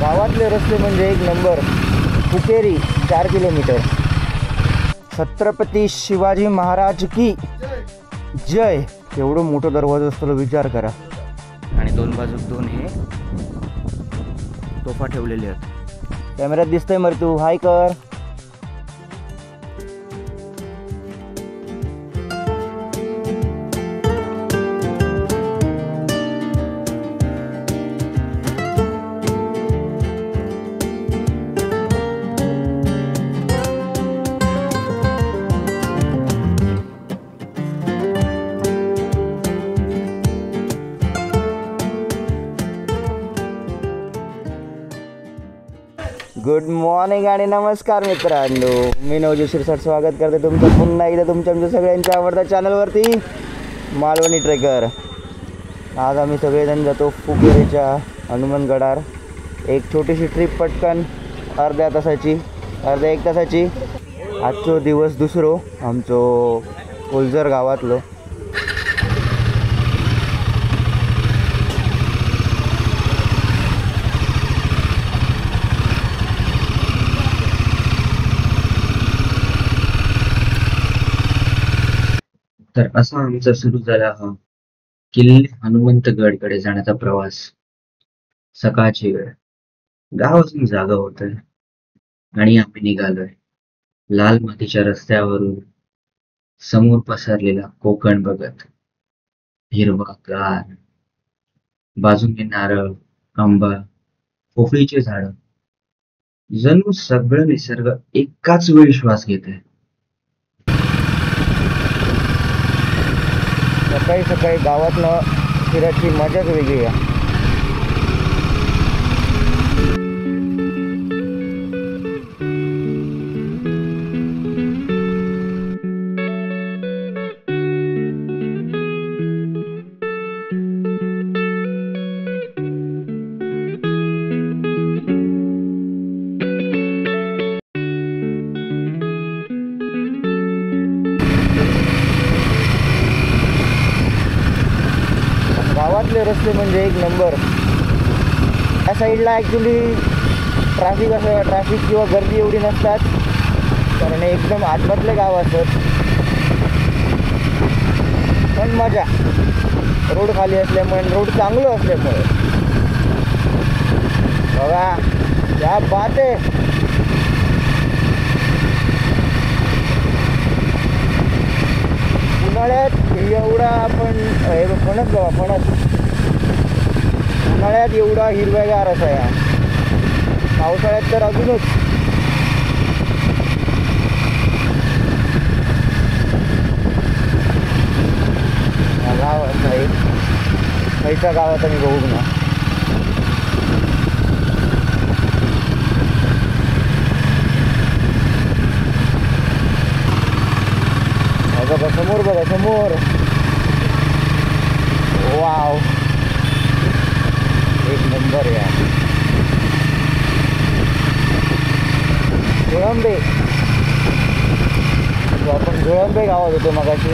गावातले रस्ते म्हणजे एक नंबर. फुकेरी 4 किलोमीटर. छत्रपती शिवाजी महाराज की जय. एवढं मोठं दरवाजा असतो विचार करा. आणि दोन बाजूक दोन हे तोफा ठेवलेले आहेत. कॅमेऱ्यात दिसतंय मर तू हाय कर. गुड मॉर्निंग आणि नमस्कार मित्रांनो. मी नवजीत शिरसाट स्वागत करते तुमचं पुन्हा एकदा तुमच्या सगळ्यांच्या आवडत्या चॅनलवरती मालवणी ट्रेकर. आज आम्ही सगळेजण जातो फुकेरीच्या हनुमानगडावर. एक छोटीशी ट्रिप पटकन अर्ध्या एक तासाची. आजचो दिवस दुसरो आमचो ओलजर गावातलो. तर असा आमचा सुरू झाला हा किल्ले हनुमंतगडकडे जाण्याचा प्रवास. सकाळची वेळ, गाव अजून जागा होतंय आणि आम्ही निघालोय लाल मातीच्या रस्त्यावरून समोर पसरलेला कोकण बघत. हिरवागार, बाजूने नारळ, आंबा, पोफळीचे झाड, जणू सगळं निसर्ग एकाच वेळी श्वास घेते. सकाळी सकाळी गावातनं फिरायची मजाच वेगळी आहे. गावातले रस्ते म्हणजे एक नंबर. या साईडला ॲक्च्युली ट्रॅफिक किंवा गर्दी एवढी नसतात, कारण एकदम आतमधले गाव असत. पण मजा, रोड खाली असल्यामुळे, रोड चांगलं असल्यामुळे. बघा क्या बात आहे. उन्हाळ्यात एवढा फणस उन्हाळ्यात एवढा हिरवागार असा या, पावसाळ्यात तर अजूनच. गाव असा एक खयच्या गावात मी बघू ना. बघा समोर, बघा समोर. वाव, एक नंबर या. झोळंबे, आपण झोळंबे गावात होतो मगाशी.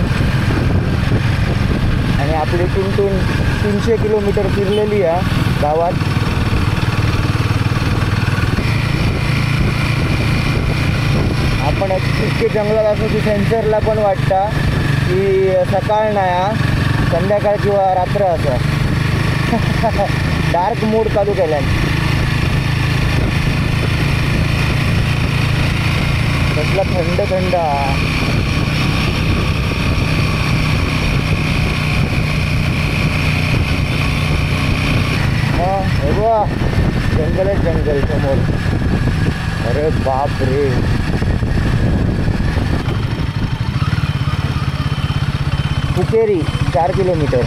आणि आपली 300 किलोमीटर फिरलेली या गावात. आपण इतके जंगलात असो की सेन्सरला पण वाटतं की सकाळ नाही, संध्याकाळ किंवा रात्र असं. डार्क मोड चालू केल्यान. कसला थंड थंड. हे बघा जंगलच जंगल समोर. अरे बाप रे. फुकेरी 4 किलोमीटर.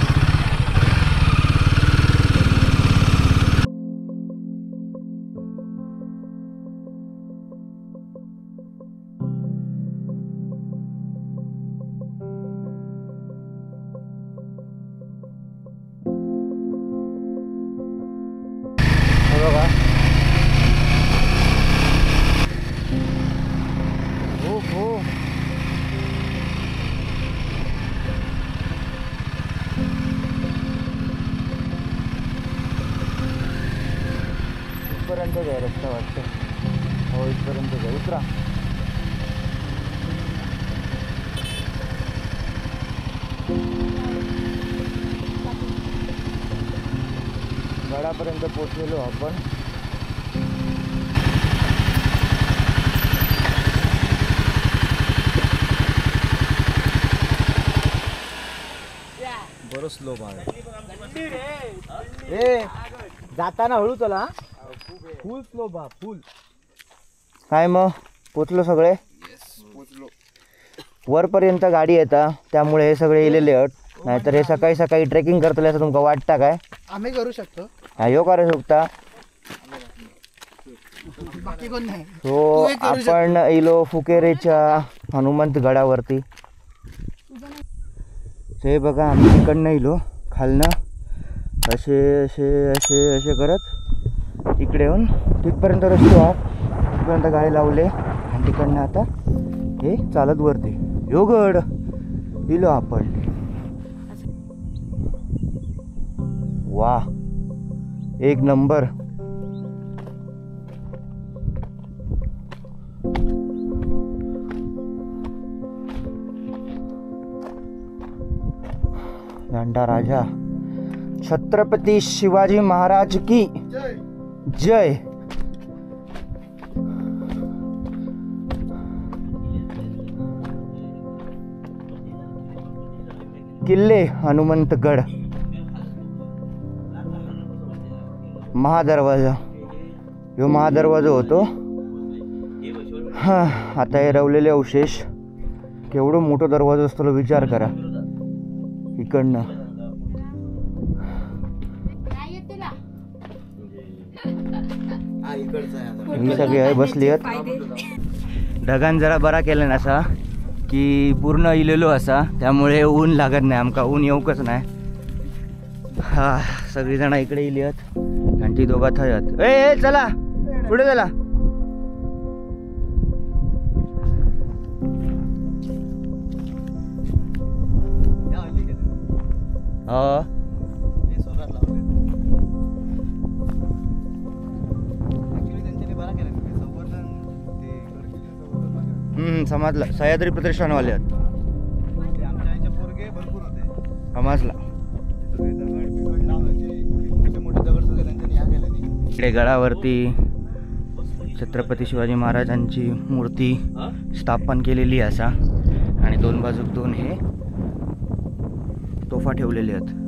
बघा हो. इथपर्यंत आहे रस्ता वाटतं. हो इथपर्यंत आहे. उतरा. गडापर्यंत पोचलेलो आपण. बरं स्लो मार. ए जाताना हळू चला. फुल स्लो बा फुल. काय मग पोचलो सगळे. वरपर्यंत गाडी येता त्यामुळे हे सगळे इलेले आहेत. नाहीतर हे सकाळी सकाळी ट्रेकिंग करतले असं तुमका वाटतं काय. आम्ही करू शकतो. ह्यो करू शकता. बाकी कोण नाही. हो आपण इलो फुकेरेच्या हनुमंत गडावरती. ते बघा आम्ही तिकडनं इलो खालनं असे असे असे असे करत इकडे येऊन तिथपर्यंत रस्ते आहात. तिथपर्यंत गाडी लावले आणि तिकडनं आता हे चालत वरती यो गड इलो आपण. वा एक नंबर. झंडा राजा छत्रपती शिवाजी महाराज की जय. किल्ले हनुमंतगड महादरवाजा. ह्यो महादरवाजा होतो. हा आता हे रवलेले अवशेष. केवढं मोठं दरवाजा असतो विचार करा. इकडनं ही सगळी आहे बसली आहेत. ढगान जरा बरा केला ना असा की पूर्ण इलेलो असा त्यामुळे ऊन लागत नाही आमका. ऊन येऊकच नाही. हा सगळी जण इकडे इली आहेत आणि ती दोघा थंय आहेत. ए चला पुढे चला. समजलं. सह्याद्री प्रतिष्ठानवाले आहेत. समजला. इकडे गडावरती छत्रपती शिवाजी महाराजांची मूर्ती स्थापन केलेली असा आणि दोन बाजूक दोन हे तोफा ठेवलेले आहेत.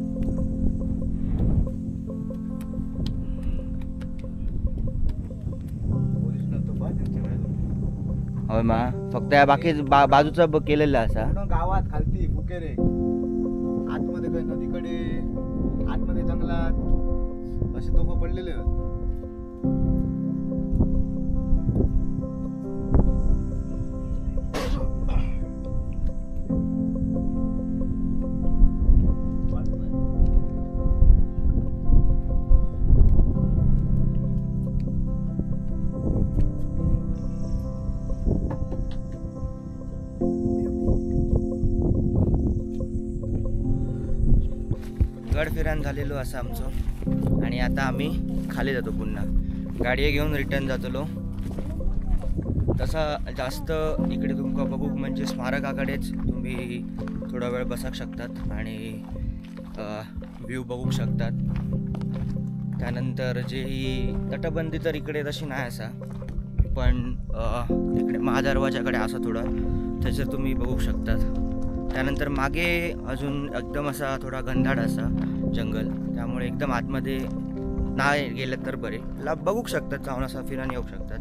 होय मा फक्त या बाकी बाजूचं केलेलं असा. गावात खालती फुकेरे आतमध्ये काही नदीकडे आतमध्ये जंगलात असे तोफा पडलेले आहेत. गड फिरान झालेलो असं आमचं आणि आता आम्ही खाली जातो पुन्हा. गाडी घेऊन रिटर्न जातलो. तसा जास्त इकडे तुमका बघू म्हणजे स्मारकाकडेच तुम्ही थोडा वेळ बसू शकतात आणि व्ह्यू बघू शकतात. त्यानंतर जे ही तटबंदी तर इकडे तशी नाही असा पण इकडे महादरवाजाकडे असं थोडं त्याचं तुम्ही बघू शकतात. त्यानंतर मागे अजून एकदम असा थोडा घनदाट असा जंगल त्यामुळे एकदम आतमध्ये नाही गेलं तर बरे बघू शकतात. जाऊन असं फिरायला येऊ शकतात.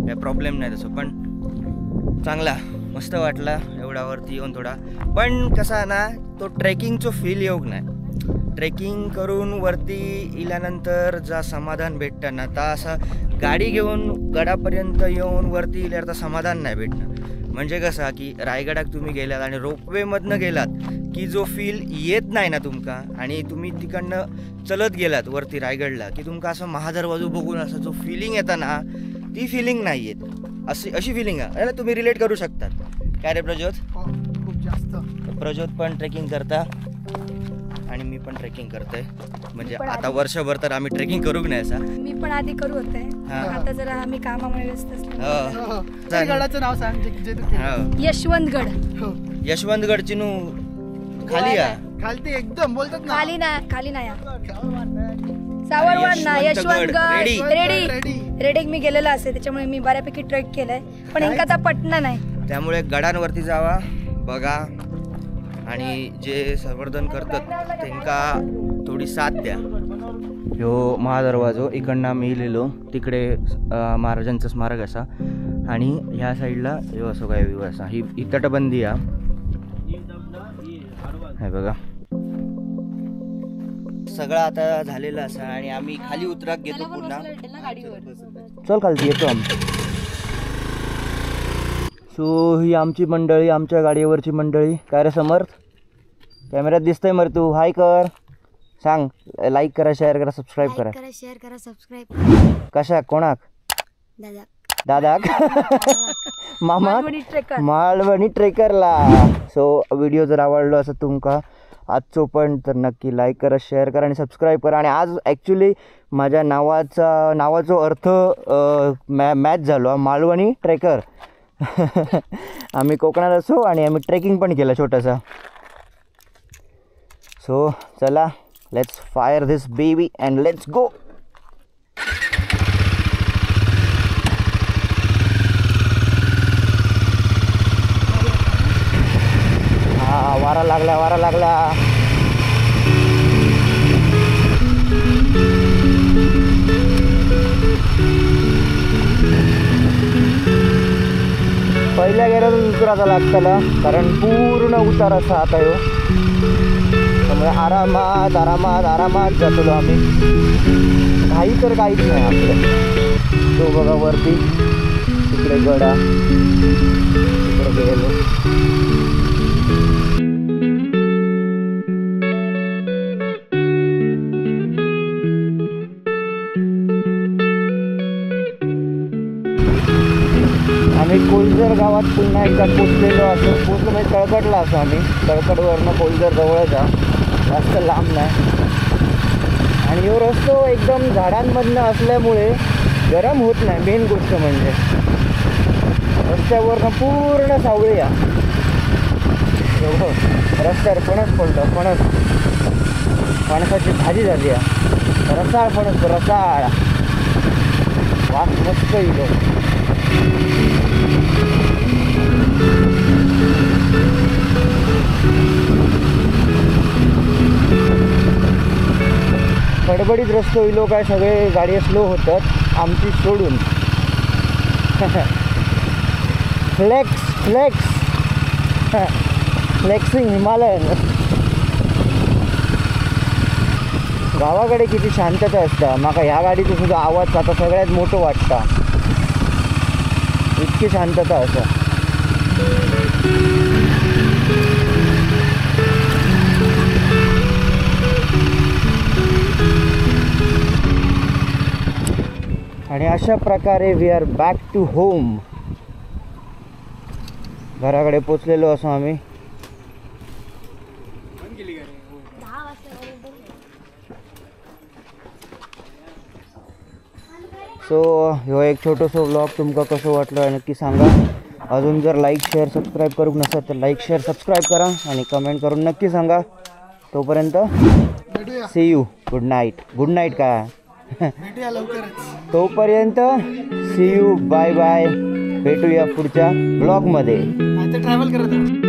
काय प्रॉब्लेम नाही तसं. पण चांगला मस्त वाटला एवढ्यावरती येऊन थोडा. पण कसा ना तो ट्रेकिंगचं फील येऊक नाही. ट्रेकिंग करून वरती इल्यानंतर जा समाधान भेटतं ना ता असं गाडी घेऊन गडापर्यंत येऊन वरती इल्यावर तर समाधान नाही भेटणं. म्हणजे कसा की रायगडाक तुम्ही गेलात आणि रोपवेमधनं गेलात की जो फील येत नाही ना तुमका आणि तुम्ही तिकडनं चलत गेलात वरती रायगडला की तुमका असं महादरवाजू बघून असं जो फिलिंग येतं ना ती फिलिंग नाही येत. अशी फिलिंग आहे तुम्ही रिलेट करू शकतात. काय रे प्रज्योत. खूप जास्त. प्रज्योत पण ट्रेकिंग करता आणि मी पण ट्रेकिंग करतोय. म्हणजे आता वर्षभर तर आम्ही ट्रेकिंग करूक नाही असा. मी पण आधी करू होते हा. आता जरा आम्ही कामामुळे व्यस्त असलो. हो. त्या गडाचं नाव सांग जे तू केलं. हो. यशवंतगड. हो. यशवंतगड चिनू खाली या खालती एकदम बोलतात ना. खाली ना अरे, सावरवाड ना Yashwantgad. Ready. Yashwantgad ready. Rating मी गेलेला असे त्याच्यामुळे मी बऱ्यापैकी ट्रेक केलाय पण काय? इंका आता पटना नाही. त्यामुळे गडांवरती जावा बघा आणि जे संवर्धन करतात त्यांना थोडी साथ द्या. ह्यो महादरवाजो इकडनं आम्ही इलेलो तिकडे महाराजांचं स्मारक असा आणि ह्या साईडला ह्यो असो काय व्ह्यू असा ही तटबंदी आहे बघा. सगळं आता झालेलं असा आणि आम्ही खाली उतराक घेतो पुन्हा. चल खालती येतो आम्ही. सो ही आमची मंडळी आमच्या गाडीवरची मंडळी. काय रे समर्थ कॅमेऱ्यात दिसतंय मर तू हाय कर सांग लाईक करा शेअर करा सबस्क्राईब करा. शेअर करा सबस्क्राईब कशा कोणाक दादा दादा मामा मालवणी ट्रेकर. मालवणी ट्रेकरला. सो व्हिडिओ जर आवडलो असं तुमका आजचो पण तर नक्की लाईक करा शेअर करा आणि सबस्क्राईब करा. आणि आज ॲक्च्युली माझ्या नावाचो अर्थ मॅच झालो मालवणी ट्रेकर. आम्ही कोकणात असो आणि आम्ही ट्रेकिंग पण केलं छोटंसं. सो चला let's fire this baby and let's go. हा वारा लागला. पहिल्या गेल्यातून उतरायचा लागताला कारण पूर्ण उतार असा आता ह्यो. त्यामुळे आरामात जातो आम्ही. घाई तर काहीच नाही आपलं. तो बघा वरती तिकडे गडा तिकडे गेलो. आम्ही कोलजर गावात पुन्हा एकदा पोचलो म्हणजे तळकटला असं आम्ही. तळकटवरनं कोलजर जवळच आहे जास्त लांब नाही. आणि ह्यो रस्तो एकदम झाडांमधनं असल्यामुळे गरम होत नाही. मेन गोष्ट म्हणजे रस्त्यावरनं पूर्ण सावळी आहे. रस्त्यावर फणस पडलं फणसाची भाजी झाली आहे. रसाळ फणस रसाळ वास मस्त येतो. खडबडीत रस्तो इलो काय सगळे गाडी स्लो होतात आमची सोडून. Flexing Himalayan. गावाकडे किती शांतता असता. माका ह्या गाडीचा सुद्धा आवाज आता सगळ्यात मोठं वाटता. इतकी शांतता असा. आणि अशा प्रकारे we are back to home. घराकडे पोचलेलो असो आम्ही. सो ह्यो एक छोटोसो व्लॉग तुमका कसं वाटलं नक्की सांगा. अजून जर लाईक शेअर सबस्क्राईब करूक नसेल तर लाईक शेअर सबस्क्राईब करा आणि कमेंट करून नक्की सांगा. तोपर्यंत सी यू. गुड नाईट काय भेटूया लवकरच. तोपर्यंत सी यू बाय बाय. भेटूया पुढच्या ब्लॉगमध्ये. आता ट्रॅव्हल करत राहा.